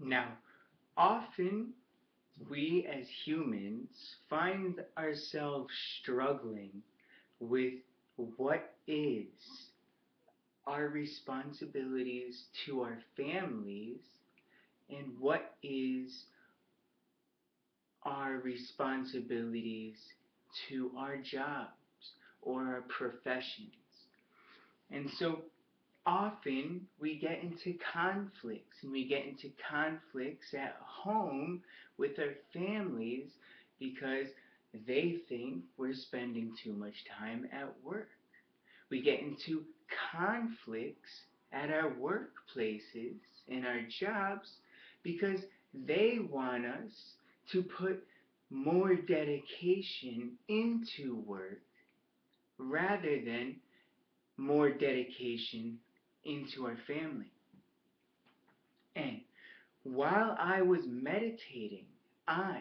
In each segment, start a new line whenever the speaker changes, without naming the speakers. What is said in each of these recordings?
Now, often we as humans find ourselves struggling with what is our responsibilities to our families and what is our responsibilities to our jobs or our professions. And so often we get into conflicts, and we get into conflicts at home with our families because they think we're spending too much time at work. We get into conflicts at our workplaces and our jobs because they want us to put more dedication into work rather than more dedication into our family. And while I was meditating on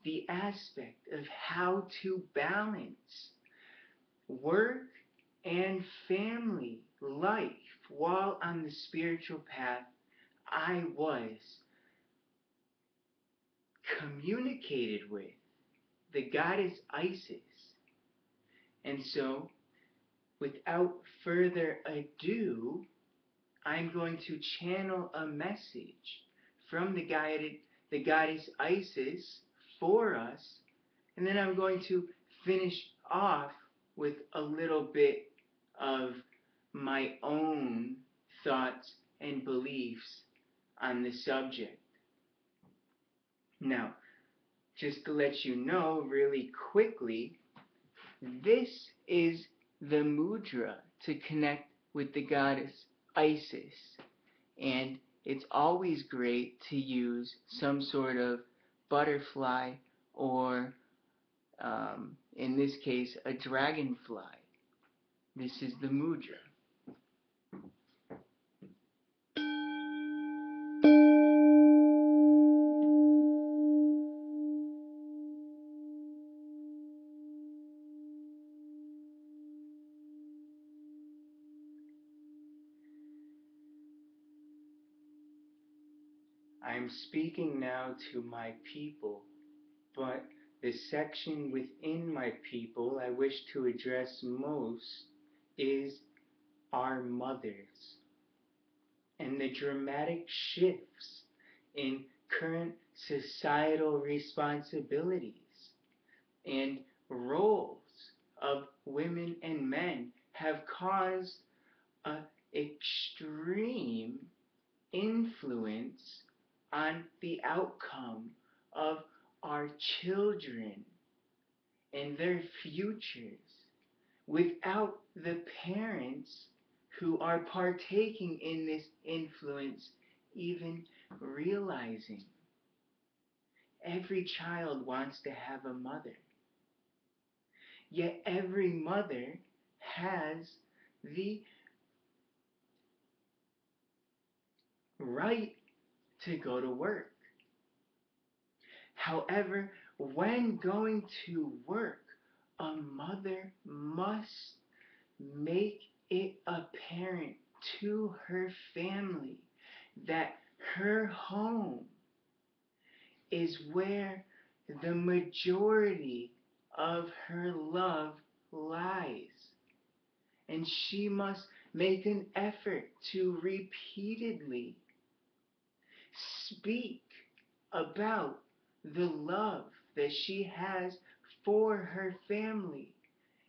the aspect of how to balance work and family life while on the spiritual path, I was communicated with the goddess Isis. And so, without further ado, I'm going to channel a message from the goddess Isis for us, and then I'm going to finish off with a little bit of my own thoughts and beliefs on the subject. Now, just to let you know really quickly, this is the mudra to connect with the goddess Isis. And it's always great to use some sort of butterfly or, in this case, a dragonfly. This is the mudra. I'm speaking now to my people, but the section within my people I wish to address most is our mothers and the dramatic shifts in current societal responsibilities and roles of women and men have caused an extreme influence on the outcome of our children and their futures without the parents who are partaking in this influence even realizing. Every child wants to have a mother, yet every mother has the right to go to work. However, when going to work, a mother must make it apparent to her family that her home is where the majority of her love lies. And she must make an effort to repeatedly speak about the love that she has for her family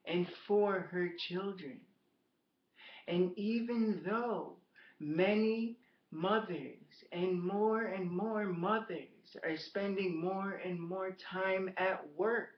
and for her children. And even though many mothers and more mothers are spending more and more time at work,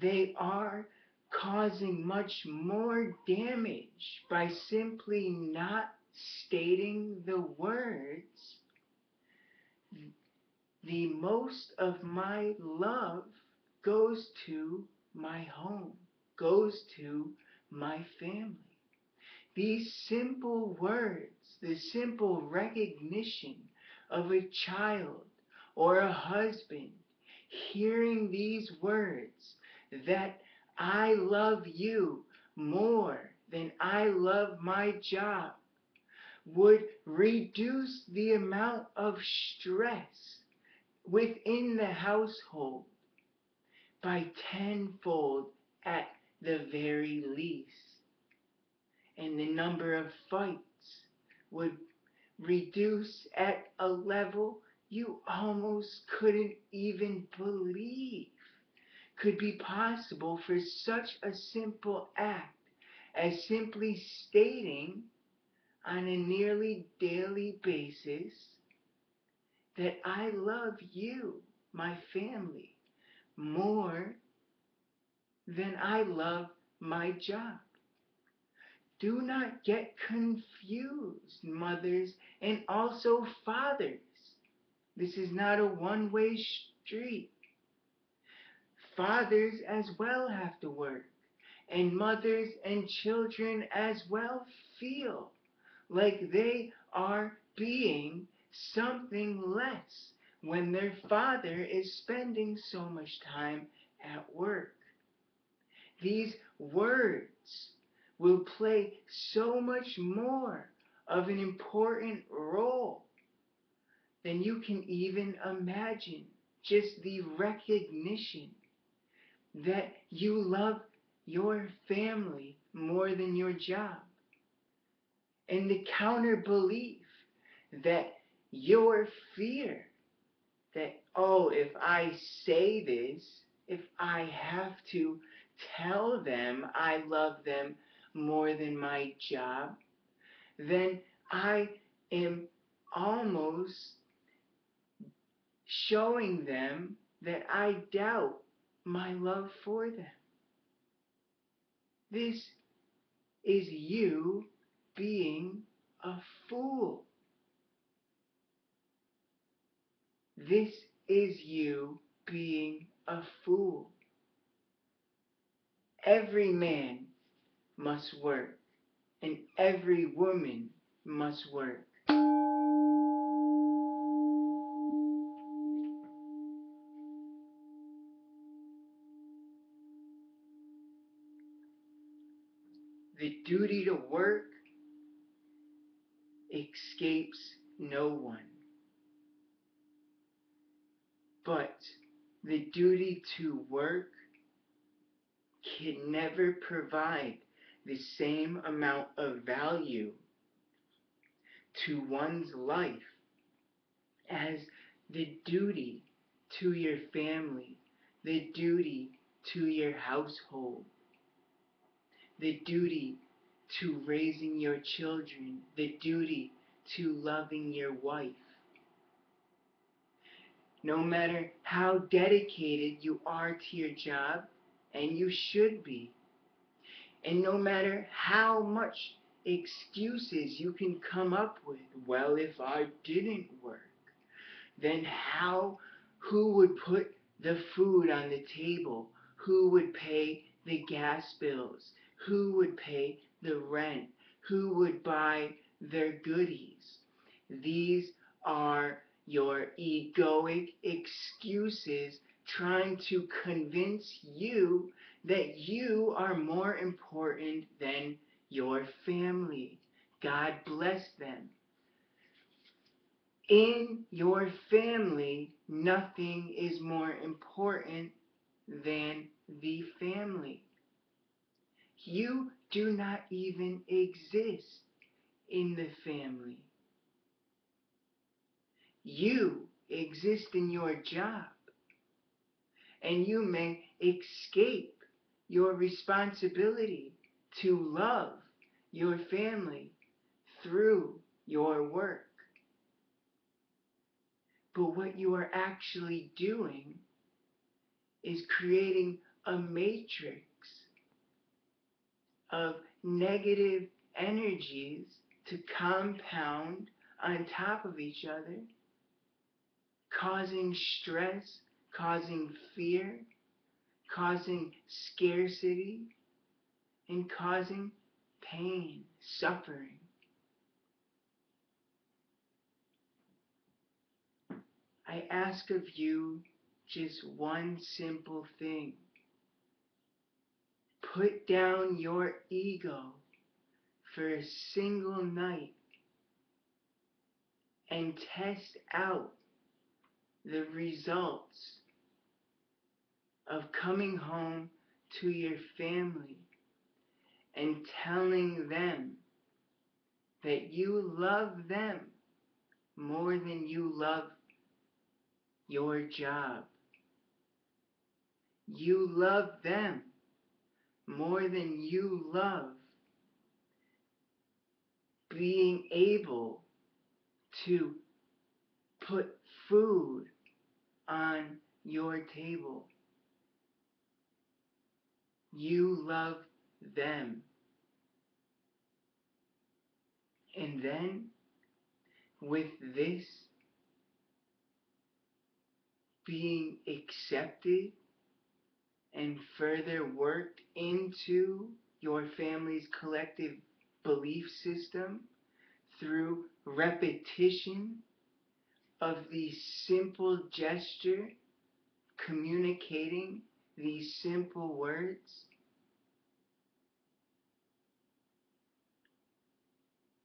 they are causing much more damage by simply not stating the words, the most of my love goes to my home, goes to my family. These simple words, the simple recognition of a child or a husband hearing these words that I love you more than I love my job would reduce the amount of stress within the household by tenfold at the very least. And the number of fights would reduce at a level you almost couldn't even believe could be possible for such a simple act as simply stating on a nearly daily basis that I love you, my family, more than I love my job. Do not get confused, mothers and also fathers. This is not a one-way street. Fathers as well have to work, and mothers and children as well feel like they are being something less when their father is spending so much time at work. These words will play so much more of an important role than you can even imagine. Just the recognition that you love your family more than your job, and the counter belief that your fear that, oh, if I say this, if I have to tell them I love them more than my job, then I am almost showing them that I doubt my love for them. This is you being a fool. This is you being a fool. Every man must work, and every woman must work. The duty to work escapes no one. But the duty to work can never provide the same amount of value to one's life as the duty to your family, the duty to your household, the duty to raising your children, the duty to loving your wife. No matter how dedicated you are to your job, and you should be, and no matter how much excuses you can come up with, well, if I didn't work, then who would put the food on the table? Who would pay the gas bills? Who would pay the rent? Who would buy their goodies? These are your egoic excuses trying to convince you that you are more important than your family. God bless them. In your family, nothing is more important than the family. You do not even exist in the family. You exist in your job, and you may escape your responsibility to love your family through your work. But what you are actually doing is creating a matrix of negative energies to compound on top of each other, causing stress, causing fear, causing scarcity, and causing pain, suffering. I ask of you just one simple thing. Put down your ego for a single night and test out the results of coming home to your family and telling them that you love them more than you love your job. You love them more than you love being able to put food on your table. You love them. And then, with this being accepted and further worked into your family's collective belief system through repetition of the simple gesture communicating these simple words,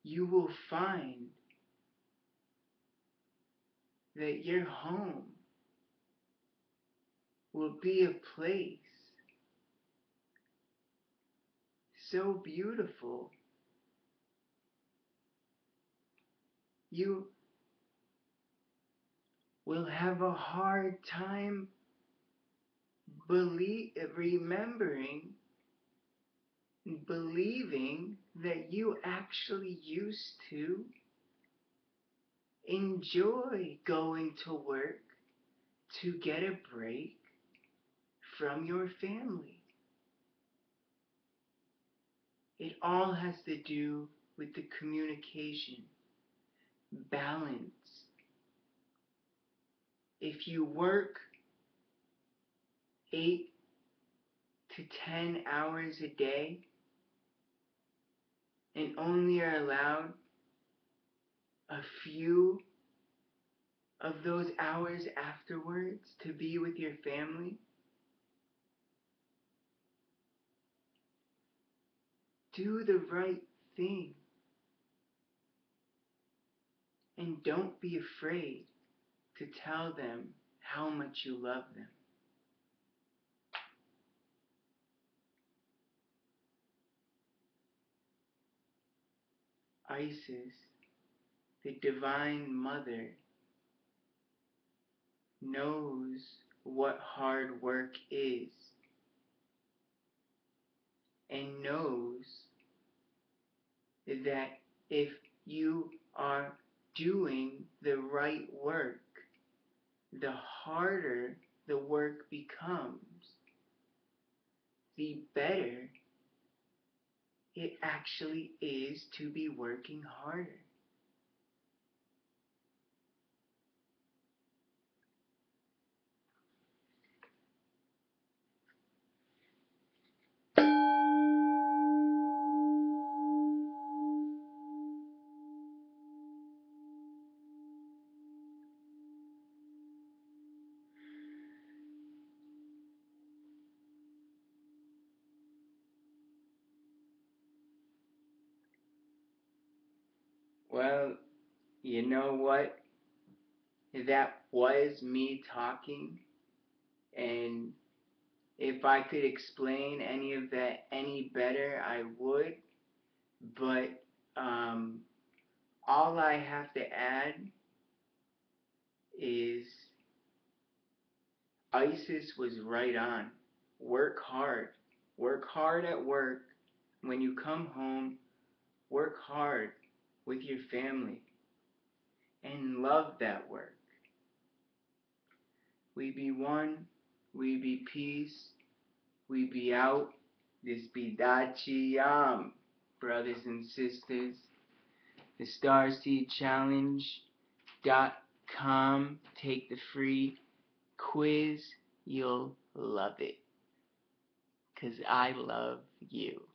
you will find that your home will be a place so beautiful. You will have a hard time believing that you actually used to enjoy going to work to get a break from your family. It all has to do with the communication, balance. If you work 8 to 10 hours a day and only are allowed a few of those hours afterwards to be with your family, do the right thing. And don't be afraid to tell them how much you love them. Isis, the Divine Mother, knows what hard work is and knows that if you are doing the right work, the harder the work becomes, the better it actually is to be working harder. Well, you know what? That was me talking, and if I could explain any of that any better, I would. But all I have to add is Isis was right on. Work hard. Work hard at work. When you come home, work hard with your family and love that work. We be one, we be peace, we be out. This be Dachi Yam, brothers and sisters. The StarseedChallenge.com. Take the free quiz. You'll love it. 'Cause I love you.